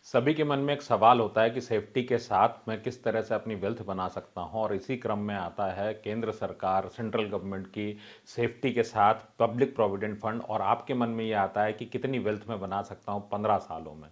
सभी के मन में एक सवाल होता है कि सेफ्टी के साथ मैं किस तरह से अपनी वेल्थ बना सकता हूं, और इसी क्रम में आता है केंद्र सरकार सेंट्रल गवर्नमेंट की सेफ्टी के साथ पब्लिक प्रोविडेंट फंड। और आपके मन में ये आता है कि कितनी वेल्थ मैं बना सकता हूं 15 सालों में।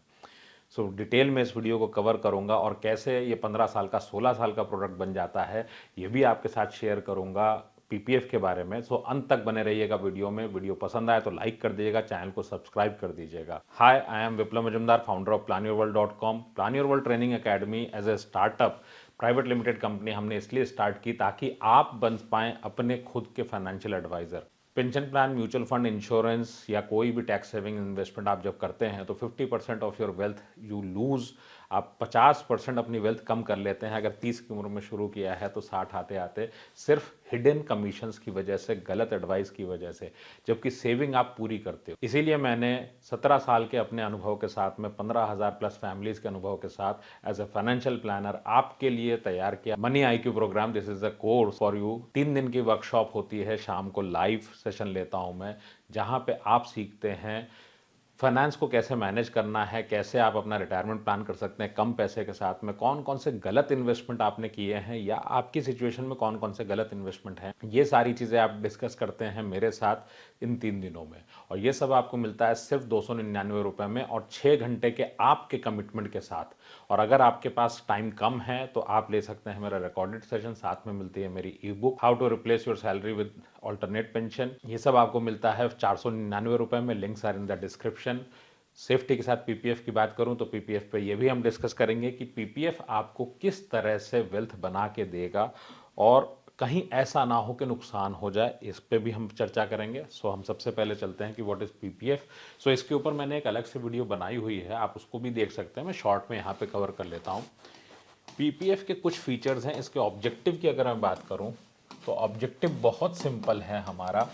सो डिटेल में इस वीडियो को कवर करूंगा और कैसे ये 15 साल का 16 साल का प्रोडक्ट बन जाता है ये भी आपके साथ शेयर करूंगा पीपीएफ के बारे में। सो अंत तक बने रहिएगा वीडियो में। वीडियो पसंद आए तो लाइक कर दीजिएगा, चैनल को सब्सक्राइब कर दीजिएगा। Hi, I am Viplav Majumdar, founder of planyourworld.com। Plan your world training academy as a startup private limited company हमने इसलिए स्टार्ट की ताकि आप बन पाएं अपने खुद के financial advisor. Pension plan, mutual fund, insurance या कोई भी टैक्स सेविंग इन्वेस्टमेंट आप जब करते हैं तो 50% of your wealth you lose. आप 50% अपनी वेल्थ कम कर लेते हैं। अगर 30 की उम्र में शुरू किया है तो 60 आते आते सिर्फ हिडन कमीशंस की वजह से, गलत एडवाइस की वजह से, जबकि सेविंग आप पूरी करते हो। इसीलिए मैंने 17 साल के अपने अनुभव के साथ में 15,000 प्लस फैमिलीज के अनुभव के साथ एज ए फाइनेंशियल प्लानर आपके लिए तैयार किया money IQ programme. This is a course for you. 3 दिन की वर्कशॉप होती है, शाम को लाइव सेशन लेता हूं मैं, जहां पे आप सीखते हैं फाइनेंस को कैसे मैनेज करना है, कैसे आप अपना रिटायरमेंट प्लान कर सकते हैं कम पैसे के साथ में, कौन कौन से गलत इन्वेस्टमेंट आपने किए हैं या आपकी सिचुएशन में कौन कौन से गलत इन्वेस्टमेंट हैं। ये सारी चीज़ें आप डिस्कस करते हैं मेरे साथ इन 3 दिनों में, और ये सब आपको मिलता है सिर्फ 299 रुपये में और 6 घंटे के आपके कमिटमेंट के साथ। और अगर आपके पास टाइम कम है तो आप ले सकते हैं मेरा रिकॉर्डेड सेशन, साथ में मिलती है मेरी e book how to replace your salary with alternate pension. ये सब आपको मिलता है 499 रुपये में। Links are in the description. Safety के साथ पीपीएफ की बात करूं तो पीपीएफ पे ये भी हम डिस्कस करेंगे कि पीपीएफ आपको किस तरह से वेल्थ बना के देगा और कहीं ऐसा ना हो कि नुकसान हो जाए, इस पे भी हम चर्चा करेंगे। सो हम सबसे पहले चलते हैं कि व्हाट इज पीपीएफ। सो इसके ऊपर मैंने एक अलग से वीडियो बनाई हुई है, आप उसको भी देख सकते हैं। मैं शॉर्ट में यहाँ पे कवर कर लेता हूँ। पीपीएफ के कुछ फीचर्स हैं। इसके ऑब्जेक्टिव की अगर मैं बात करूँ तो ऑब्जेक्टिव बहुत सिंपल है हमारा,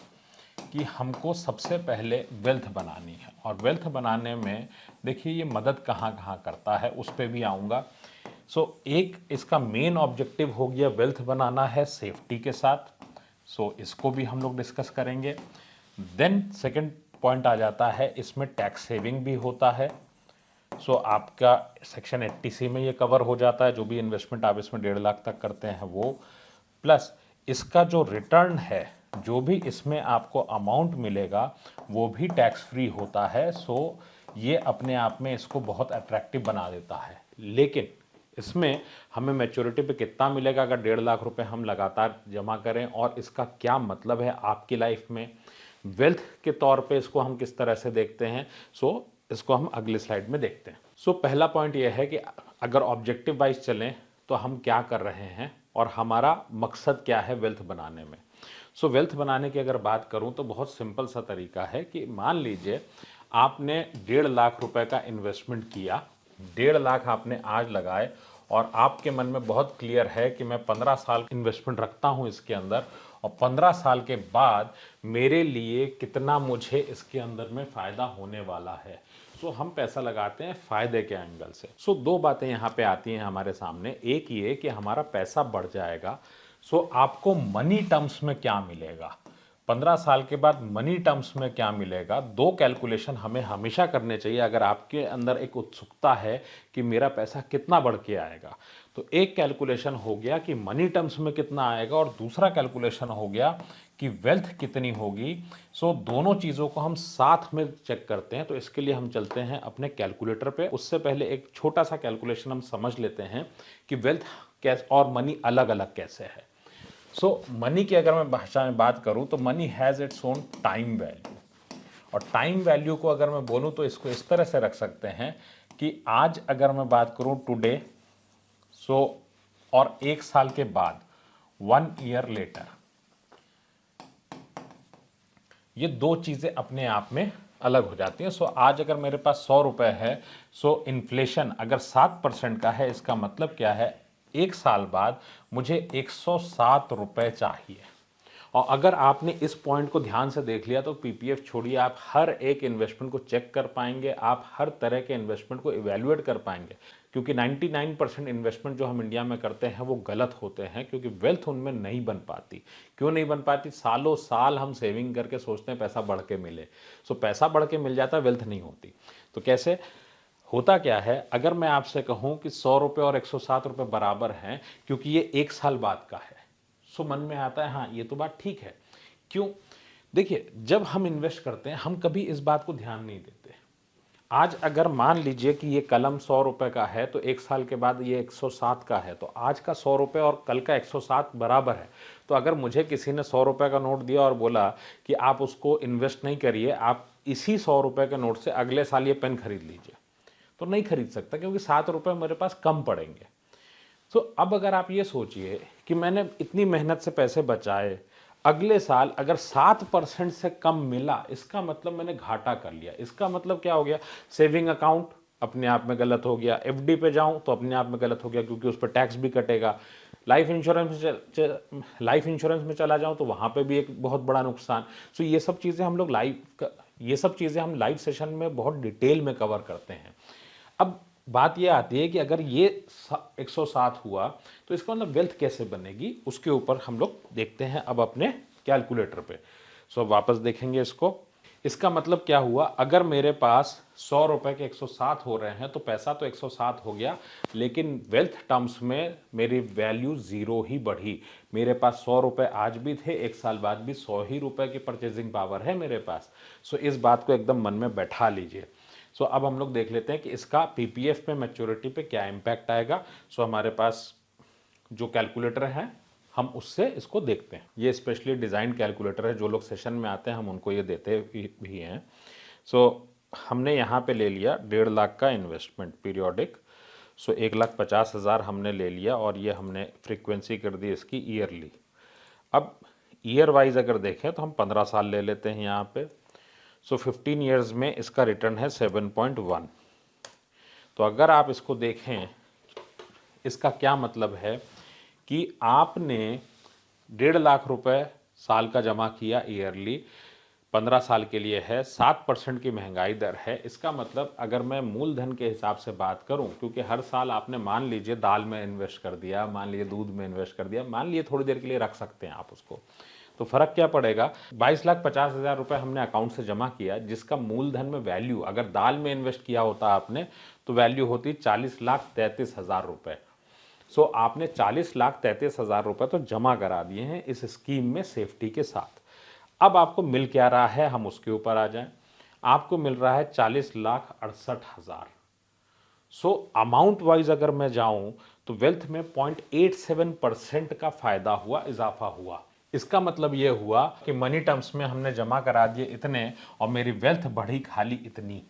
कि हमको सबसे पहले वेल्थ बनानी है। और वेल्थ बनाने में देखिए ये मदद कहाँ कहाँ करता है, उस पर भी आऊँगा। सो एक इसका मेन ऑब्जेक्टिव हो गया वेल्थ बनाना है सेफ्टी के साथ। सो इसको भी हम लोग डिस्कस करेंगे। देन सेकंड पॉइंट आ जाता है, इसमें टैक्स सेविंग भी होता है। सो आपका सेक्शन 80C में ये कवर हो जाता है, जो भी इन्वेस्टमेंट आप इसमें 1.5 लाख तक करते हैं वो। प्लस इसका जो रिटर्न है, जो भी इसमें आपको अमाउंट मिलेगा वो भी टैक्स फ्री होता है। सो ये अपने आप में इसको बहुत अट्रैक्टिव बना देता है। लेकिन इसमें हमें मैच्योरिटी पे कितना मिलेगा अगर 1.5 लाख रुपए हम लगातार जमा करें, और इसका क्या मतलब है आपकी लाइफ में, वेल्थ के तौर पे इसको हम किस तरह से देखते हैं। सो इसको हम अगले स्लाइड में देखते हैं। सो पहला पॉइंट यह है कि अगर ऑब्जेक्टिव वाइज चलें तो हम क्या कर रहे हैं और हमारा मकसद क्या है वेल्थ बनाने में। सो वेल्थ बनाने की अगर बात करूं तो बहुत सिंपल सा तरीका है कि मान लीजिए आपने 1.5 लाख रुपए का इन्वेस्टमेंट किया, 1.5 लाख आपने आज लगाए, और आपके मन में बहुत क्लियर है कि मैं 15 साल इन्वेस्टमेंट रखता हूं इसके अंदर, और 15 साल के बाद मेरे लिए कितना मुझे इसके अंदर में फ़ायदा होने वाला है। सो हम पैसा लगाते हैं फ़ायदे के एंगल से। सो दो बातें यहाँ पे आती हैं हमारे सामने। एक ये कि हमारा पैसा बढ़ जाएगा। सो आपको मनी टर्म्स में क्या मिलेगा, 15 साल के बाद मनी टर्म्स में क्या मिलेगा। दो कैलकुलेशन हमें हमेशा करने चाहिए अगर आपके अंदर एक उत्सुकता है कि मेरा पैसा कितना बढ़ के आएगा। तो एक कैलकुलेशन हो गया कि मनी टर्म्स में कितना आएगा, और दूसरा कैलकुलेशन हो गया कि वेल्थ कितनी होगी। सो दोनों चीज़ों को हम साथ में चेक करते हैं। तो इसके लिए हम चलते हैं अपने कैलकुलेटर पे। उससे पहले एक छोटा सा कैलकुलेशन हम समझ लेते हैं कि वेल्थ कैसे और मनी अलग अलग कैसे है। सो मनी की अगर मैं भाषा में बात करूं तो money has its own time value. और टाइम वैल्यू को अगर मैं बोलूं तो इसको इस तरह से रख सकते हैं कि आज अगर मैं बात करूं टुडे, सो और 1 साल के बाद 1 ईयर लेटर, ये दो चीज़ें अपने आप में अलग हो जाती हैं। सो आज अगर मेरे पास 100 रुपये है, सो इन्फ्लेशन अगर 7% का है, इसका मतलब क्या है, 1 साल बाद मुझे 107 रुपये चाहिए। और अगर आपने इस पॉइंट को ध्यान से देख लिया तो पीपीएफ छोड़िए, आप हर एक इन्वेस्टमेंट को चेक कर पाएंगे, आप हर तरह के इन्वेस्टमेंट को इवैल्यूएट कर पाएंगे। क्योंकि 99% इन्वेस्टमेंट जो हम इंडिया में करते हैं वो गलत होते हैं, क्योंकि वेल्थ उनमें नहीं बन पाती। क्यों नहीं बन पाती? सालों साल हम सेविंग करके सोचते हैं पैसा बढ़ के मिले। सो पैसा बढ़ के मिल जाता है, वेल्थ नहीं होती। तो कैसे होता क्या है, अगर मैं आपसे कहूं कि 100 रुपए और 107 रुपए बराबर हैं क्योंकि ये एक साल बाद का है, सो मन में आता है हाँ ये तो बात ठीक है। क्यों? देखिए, जब हम इन्वेस्ट करते हैं हम कभी इस बात को ध्यान नहीं देते। आज अगर मान लीजिए कि ये कलम 100 रुपए का है तो एक साल के बाद ये 107 का है, तो आज का 100 रुपए और कल का 107 बराबर है। तो अगर मुझे किसी ने 100 रुपए का नोट दिया और बोला कि आप उसको इन्वेस्ट नहीं करिए, आप इसी 100 रुपए के नोट से अगले साल ये पेन खरीद लीजिए, तो नहीं खरीद सकता क्योंकि 7 रुपए मेरे पास कम पड़ेंगे। तो अब अगर आप ये सोचिए कि मैंने इतनी मेहनत से पैसे बचाए, अगले साल अगर 7% से कम मिला, इसका मतलब मैंने घाटा कर लिया। इसका मतलब क्या हो गया? सेविंग अकाउंट अपने आप में गलत हो गया, एफडी पे जाऊं तो अपने आप में गलत हो गया क्योंकि उस पर टैक्स भी कटेगा। लाइफ इंश्योरेंस में चला जाऊं तो वहां पे भी एक बहुत बड़ा नुकसान। सो ये सब चीजें हम लाइव सेशन में बहुत डिटेल में कवर करते हैं। अब बात यह आती है कि अगर ये 107 हुआ तो इसका मतलब वेल्थ कैसे बनेगी, उसके ऊपर हम लोग देखते हैं अब अपने कैलकुलेटर पे। सो वापस देखेंगे इसको। इसका मतलब क्या हुआ, अगर मेरे पास 100 रुपए के 107 हो रहे हैं तो पैसा तो 107 हो गया, लेकिन वेल्थ टर्म्स में मेरी वैल्यू 0 ही बढ़ी। मेरे पास 100 रुपए आज भी थे, एक साल बाद भी 100 ही रुपए की परचेजिंग पावर है मेरे पास। सो इस बात को एकदम मन में बैठा लीजिए। सो अब हम लोग देख लेते हैं कि इसका पीपीएफ पे मैच्योरिटी पे क्या इम्पैक्ट आएगा। सो हमारे पास जो कैलकुलेटर है हम उससे इसको देखते हैं। ये स्पेशली डिज़ाइन कैलकुलेटर है, जो लोग सेशन में आते हैं हम उनको ये देते भी हैं। सो हमने यहाँ पे ले लिया 1.5 लाख का इन्वेस्टमेंट पीरियोडिक। सो 1,50,000 हमने ले लिया और ये हमने फ्रीक्वेंसी कर दी इसकी ईयरली। अब ईयर वाइज अगर देखें तो हम 15 साल ले लेते हैं यहाँ पे। सो 15 ईयर्स में इसका रिटर्न है 7.1। तो अगर आप इसको देखें, इसका क्या मतलब है कि आपने 1.5 लाख रुपए साल का जमा किया ईयरली, 15 साल के लिए है, 7% की महंगाई दर है। इसका मतलब अगर मैं मूलधन के हिसाब से बात करूं, क्योंकि हर साल आपने मान लीजिए दाल में इन्वेस्ट कर दिया, मान लीजिए दूध में इन्वेस्ट कर दिया, मान लीजिए थोड़ी देर के लिए रख सकते हैं आप उसको, तो फर्क क्या पड़ेगा? 22,50,000 रुपए हमने अकाउंट से जमा किया, जिसका मूलधन में वैल्यू अगर दाल में इन्वेस्ट किया होता आपने तो वैल्यू होती 40,33,000 रुपए। सो आपने 40,33,000 रुपए तो जमा करा दिए हैं इस स्कीम में सेफ्टी के साथ। अब आपको मिल क्या रहा है, हम उसके ऊपर आ जाएं। आपको मिल रहा है 40,68,000। सो अमाउंट वाइज अगर मैं जाऊं तो वेल्थ में 0.87% का फायदा हुआ, इजाफा हुआ। इसका मतलब यह हुआ कि मनी टर्म्स में हमने जमा करा दिए इतने और मेरी वेल्थ बढ़ी खाली इतनी,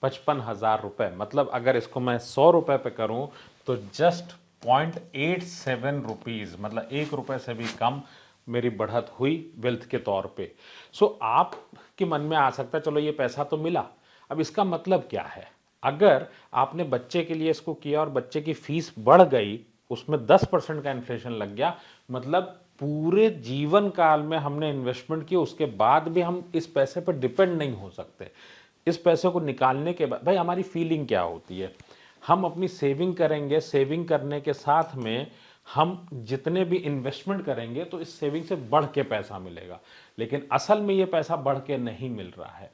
55,000 रुपए। मतलब अगर इसको मैं 100 रुपए पे करूं तो जस्ट 0.87 रुपीज, मतलब 1 रुपए से भी कम मेरी बढ़त हुई वेल्थ के तौर पे। सो आपके मन में आ सकता है चलो ये पैसा तो मिला, अब इसका मतलब क्या है? अगर आपने बच्चे के लिए इसको किया और बच्चे की फीस बढ़ गई, उसमें 10% का इन्फ्लेशन लग गया, मतलब पूरे जीवन काल में हमने इन्वेस्टमेंट की, उसके बाद भी हम इस पैसे पर डिपेंड नहीं हो सकते। इस पैसे को निकालने के बाद भाई हमारी फीलिंग क्या होती है? हम अपनी सेविंग करेंगे, सेविंग करने के साथ में हम जितने भी इन्वेस्टमेंट करेंगे तो इस सेविंग से बढ़ के पैसा मिलेगा, लेकिन असल में ये पैसा बढ़ के नहीं मिल रहा है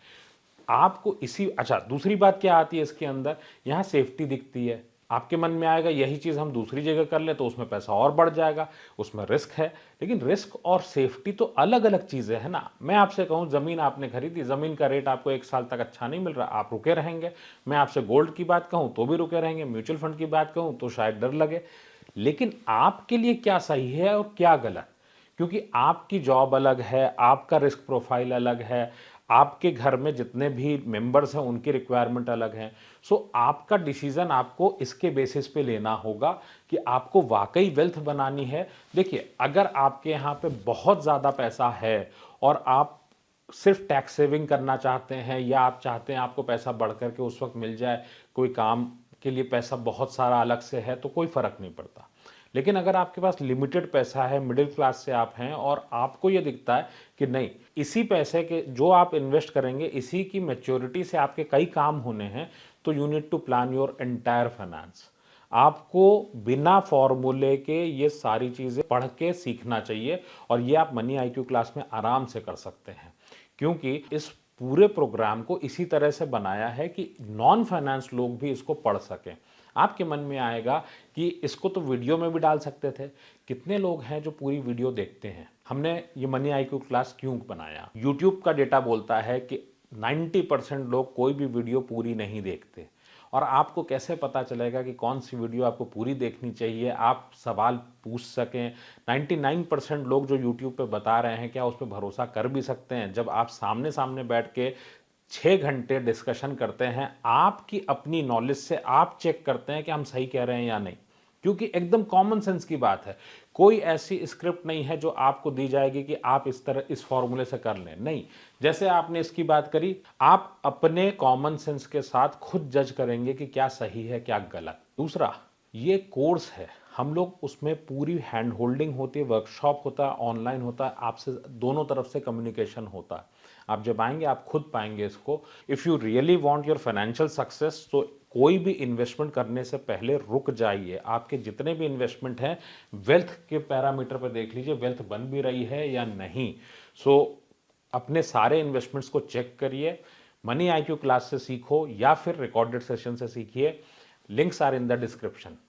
आपको। अच्छा, दूसरी बात क्या आती है इसके अंदर, यहां सेफ्टी दिखती है। आपके मन में आएगा यही चीज हम दूसरी जगह कर ले तो उसमें पैसा और बढ़ जाएगा, उसमें रिस्क है। लेकिन रिस्क और सेफ्टी तो अलग अलग चीजें हैं ना। मैं आपसे कहूं जमीन आपने खरीदी, जमीन का रेट आपको एक साल तक अच्छा नहीं मिल रहा, आप रुके रहेंगे। मैं आपसे गोल्ड की बात कहूं तो भी रुके रहेंगे, म्यूचुअल फंड की बात कहूं तो शायद डर लगे। लेकिन आपके लिए क्या सही है और क्या गलत, क्योंकि आपकी जॉब अलग है, आपका रिस्क प्रोफाइल अलग है, आपके घर में जितने भी मेंबर्स हैं उनकी रिक्वायरमेंट अलग है। सो आपका डिसीजन आपको इसके बेसिस पे लेना होगा कि आपको वाकई वेल्थ बनानी है। देखिए, अगर आपके यहाँ पे बहुत ज़्यादा पैसा है और आप सिर्फ टैक्स सेविंग करना चाहते हैं, या आप चाहते हैं आपको पैसा बढ़ करके उस वक्त मिल जाए, कोई काम के लिए पैसा बहुत सारा अलग से है, तो कोई फ़र्क नहीं पड़ता। लेकिन अगर आपके पास लिमिटेड पैसा है, मिडिल क्लास से आप हैं और आपको ये दिखता है कि नहीं, इसी पैसे के जो आप इन्वेस्ट करेंगे इसी की मैच्योरिटी से आपके कई काम होने हैं, तो you need to plan your entire finance. आपको बिना फॉर्मूले के ये सारी चीज़ें पढ़ के सीखना चाहिए और ये आप मनी आईक्यू क्लास में आराम से कर सकते हैं, क्योंकि इस पूरे प्रोग्राम को इसी तरह से बनाया है कि नॉन फाइनेंस लोग भी इसको पढ़ सकें। आपके मन में आएगा कि इसको तो वीडियो में भी डाल सकते थे। कितने लोग हैं जो पूरी वीडियो देखते हैं? हमने ये मनी आईक्यू क्लास क्यों बनाया? यूट्यूब का डेटा बोलता है कि 90% लोग कोई भी वीडियो पूरी नहीं देखते। और आपको कैसे पता चलेगा कि कौन सी वीडियो आपको पूरी देखनी चाहिए, आप सवाल पूछ सकें? 99% लोग जो यूट्यूब पे बता रहे हैं, क्या उस पर भरोसा कर भी सकते हैं? जब आप सामने सामने बैठ के 6 घंटे डिस्कशन करते हैं, आपकी अपनी नॉलेज से आप चेक करते हैं कि हम सही कह रहे हैं या नहीं, क्योंकि एकदम कॉमन सेंस की बात है। कोई ऐसी स्क्रिप्ट नहीं है जो आपको दी जाएगी कि आप इस तरह इस फॉर्मूले से कर लें, नहीं। जैसे आपने इसकी बात करी, आप अपने कॉमन सेंस के साथ खुद जज करेंगे कि क्या सही है क्या गलत। दूसरा, ये कोर्स है, हम लोग उसमें पूरी हैंड होल्डिंग होती है, वर्कशॉप होता है, ऑनलाइन होता है, आपसे दोनों तरफ से कम्युनिकेशन होता है। आप जब आएंगे आप खुद पाएंगे इसको। If you really want your financial success, तो कोई भी इन्वेस्टमेंट करने से पहले रुक जाइए। आपके जितने भी इन्वेस्टमेंट हैं, वेल्थ के पैरामीटर पर देख लीजिए, वेल्थ बन भी रही है या नहीं। सो अपने सारे इन्वेस्टमेंट्स को चेक करिए। मनी आईक्यू क्लास से सीखो या फिर रिकॉर्डेड सेशन से सीखिए। Links are in the description.